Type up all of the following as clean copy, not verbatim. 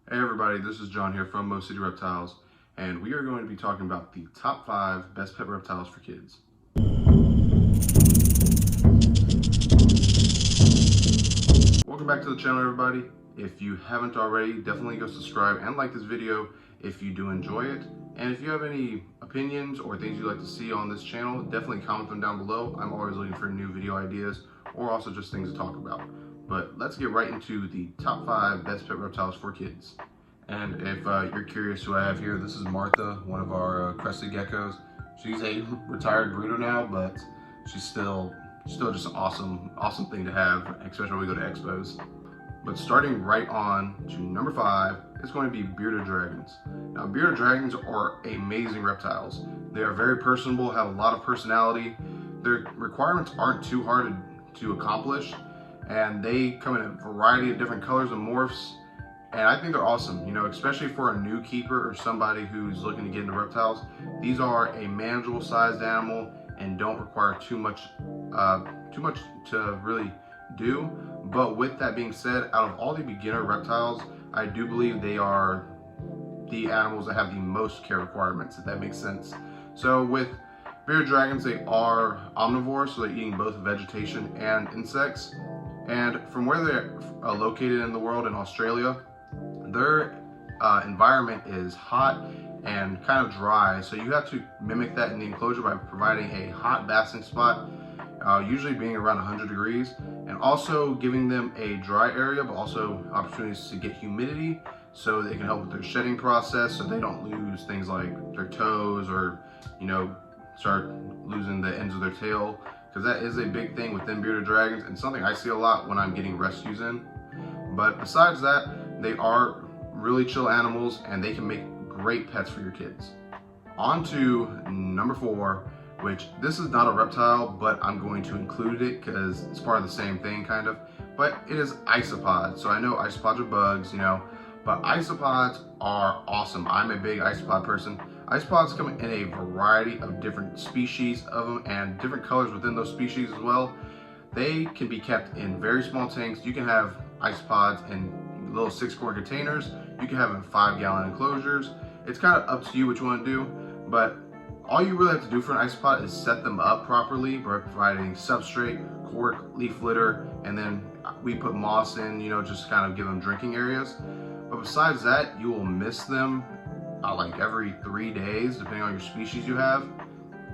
Hey everybody, this is John here from Mo City Reptiles, and we are going to be talking about the top 5 best pet reptiles for kids. Welcome back to the channel everybody. If you haven't already, definitely go subscribe and like this video if you do enjoy it. And if you have any opinions or things you'd like to see on this channel, definitely comment them down below. I'm always looking for new video ideas or also just things to talk about. But let's get right into the top 5 best pet reptiles for kids. And if you're curious who I have here, this is Martha, one of our crested geckos. She's a retired brooder now, but she's still just an awesome thing to have, especially when we go to expos. But starting right on to number 5 is going to be bearded dragons. Now, bearded dragons are amazing reptiles. They are very personable, have a lot of personality. Their requirements aren't too hard to accomplish, and they come in a variety of different colors and morphs. And I think they're awesome, you know, especially for a new keeper or somebody who's looking to get into reptiles. These are a manageable sized animal and don't require too much to really do. But with that being said, out of all the beginner reptiles, I do believe they are the animals that have the most care requirements, if that makes sense. So with bearded dragons, they are omnivores, so they're eating both vegetation and insects. And from where they're located in the world, in Australia, their environment is hot and kind of dry, so you have to mimic that in the enclosure by providing a hot basking spot, usually being around 100 degrees, and also giving them a dry area, but also opportunities to get humidity so they can help with their shedding process, so they don't lose things like their toes or, you know, start losing the ends of their tail, because that is a big thing with them bearded dragons and something I see a lot when I'm getting rescues in. But besides that, they are really chill animals and they can make great pets for your kids. On to number 4, which this is not a reptile, but I'm going to include it because it's part of the same thing kind of, but it is isopods. So I know isopods are bugs, you know, but isopods are awesome. I'm a big isopod person. Isopods come in a variety of different species of them and different colors within those species as well. They can be kept in very small tanks. You can have isopods in little 6-quart containers. You can have them in 5-gallon enclosures. It's kind of up to you what you want to do, but all you really have to do for an isopod is set them up properly by providing substrate, cork, leaf litter, and then we put moss in, you know, just kind of give them drinking areas. But besides that, you will miss them like every 3 days, depending on your species you have,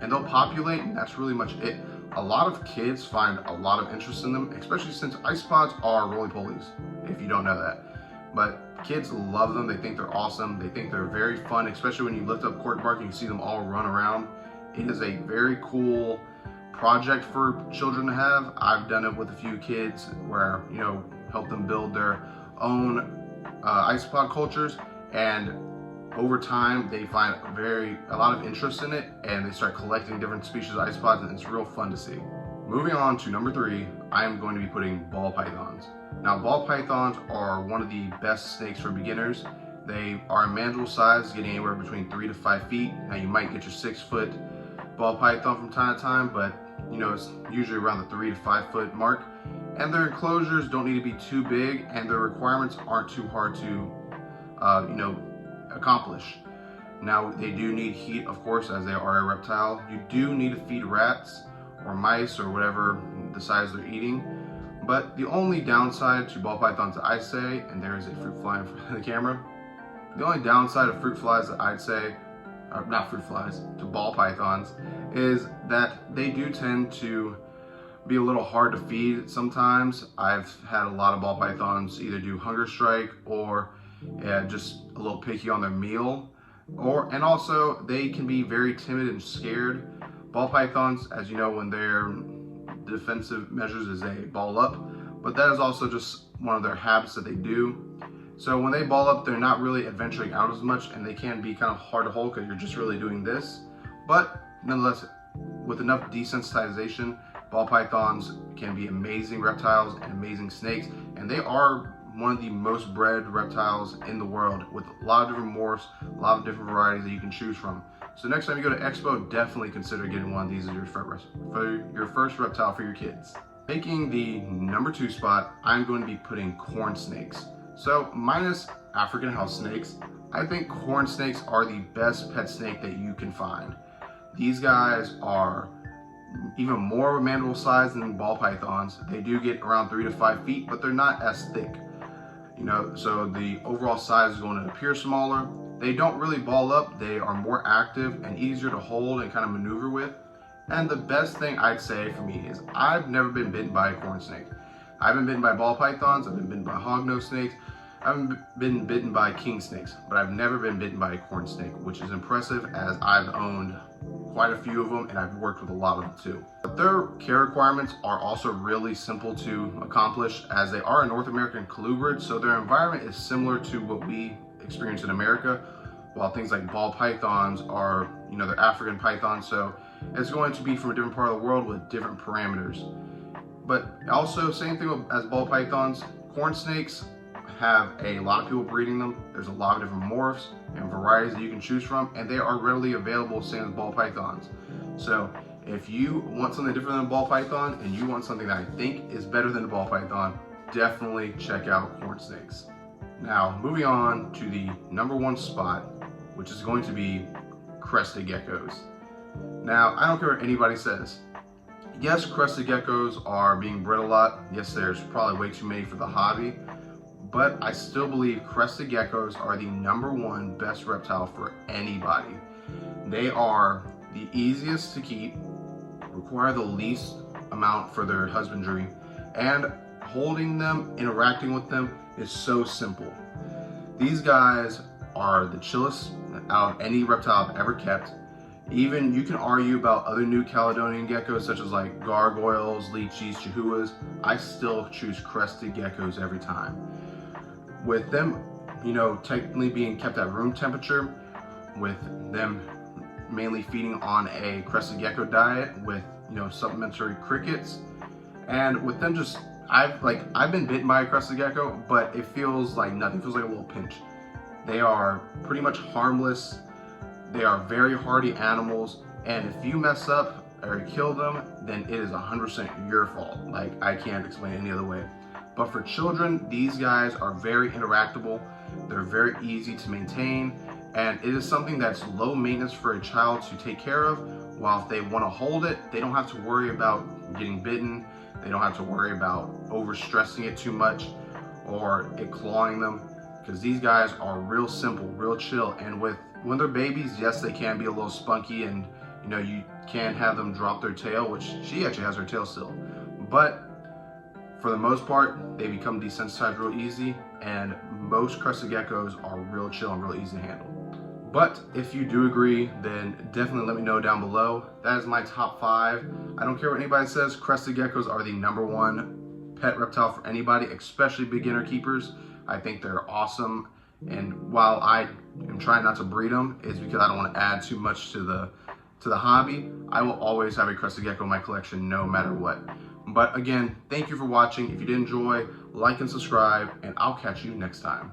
and they'll populate, and that's really much it. A lot of kids find a lot of interest in them, especially since isopods are roly-polies, if you don't know that. But kids love them. They think they're awesome. They think they're very fun, especially when you lift up cork bark and you see them all run around. It is a very cool project for children to have. I've done it with a few kids where, you know, help them build their own isopod cultures, and over time they find a lot of interest in it and they start collecting different species of isopods, and it's real fun to see. Moving on to number 3, I am going to be putting ball pythons. Now, ball pythons are one of the best snakes for beginners. They are a manageable size, getting anywhere between 3 to 5 feet. Now, you might get your 6-foot ball python from time to time, but you know, it's usually around the 3 to 5 foot mark. And their enclosures don't need to be too big, and their requirements aren't too hard to, you know, accomplish. Now, they do need heat, of course, as they are a reptile. You do need to feed rats or mice or whatever the size they're eating. But the only downside to ball pythons that I say, and there is a fruit fly in front of the camera, the only downside of fruit flies that I'd say, or not fruit flies, to ball pythons, is that they do tend to be a little hard to feed sometimes. I've had a lot of ball pythons either do hunger strike or just a little picky on their meal, and also they can be very timid and scared. Ball pythons, as you know, when their defensive measures is they ball up, but that is also just one of their habits that they do. So when they ball up, they're not really adventuring out as much, and they can be kind of hard to hold because you're just really doing this. But nonetheless, with enough desensitization, ball pythons can be amazing reptiles and amazing snakes, and they are one of the most bred reptiles in the world, with a lot of different morphs, a lot of different varieties that you can choose from. So next time you go to Expo, definitely consider getting one of these as your first reptile for your kids. Taking the number 2 spot, I'm going to be putting corn snakes. So minus African house snakes, I think corn snakes are the best pet snake that you can find. These guys are even more mandible size than ball pythons. They do get around 3 to 5 feet, but they're not as thick. You know, so the overall size is going to appear smaller. They don't really ball up. They are more active and easier to hold and kind of maneuver with. And the best thing I'd say for me is I've never been bitten by a corn snake. I've been bitten by ball pythons, I've been bitten by hognose snakes, I've been bitten by king snakes, but I've never been bitten by a corn snake, which is impressive as I've owned quite a few of them and I've worked with a lot of them too. But their care requirements are also really simple to accomplish as they are a North American colubrid, so their environment is similar to what we experience in America, while things like ball pythons are, you know, they're African pythons, so it's going to be from a different part of the world with different parameters. But also, same thing as ball pythons, corn snakes have a lot of people breeding them. There's a lot of different morphs and varieties that you can choose from, and they are readily available, same as ball pythons. So if you want something different than a ball python and you want something that I think is better than a ball python, definitely check out corn snakes. Now, moving on to the #1 spot, which is going to be crested geckos. Now, I don't care what anybody says. Yes, crested geckos are being bred a lot. Yes, there's probably way too many for the hobby, but I still believe crested geckos are the #1 best reptile for anybody. They are the easiest to keep, require the least amount for their husbandry, and holding them, interacting with them is so simple. These guys are the chillest out of any reptile I've ever kept. Even you can argue about other New Caledonian geckos such as like gargoyles, leeches, chihuahuas. I still choose crested geckos every time. With them, you know, technically being kept at room temperature, with them mainly feeding on a crested gecko diet with, you know, supplementary crickets, and with them just, I've been bitten by a crested gecko, but it feels like nothing. It feels like a little pinch. They are pretty much harmless. They are very hardy animals, and if you mess up or kill them, then it is 100% your fault. Like, I can't explain it any other way. But for children, these guys are very interactable. They're very easy to maintain, and it is something that's low maintenance for a child to take care of. While if they want to hold it, they don't have to worry about getting bitten. They don't have to worry about overstressing it too much or it clawing them, because these guys are real simple, real chill. And when they're babies, yes, they can be a little spunky, and you know, you can have them drop their tail, which she actually has her tail still. But for the most part, they become desensitized real easy, and most crested geckos are real chill and real easy to handle. But if you do agree, then definitely let me know down below. That is my top 5. I don't care what anybody says, crested geckos are the #1 pet reptile for anybody, especially beginner keepers. I think they're awesome, and while I am trying not to breed them, is because I don't want to add too much to the hobby. I will always have a crested gecko in my collection no matter what. But again, thank you for watching. If you did enjoy, like and subscribe, and I'll catch you next time.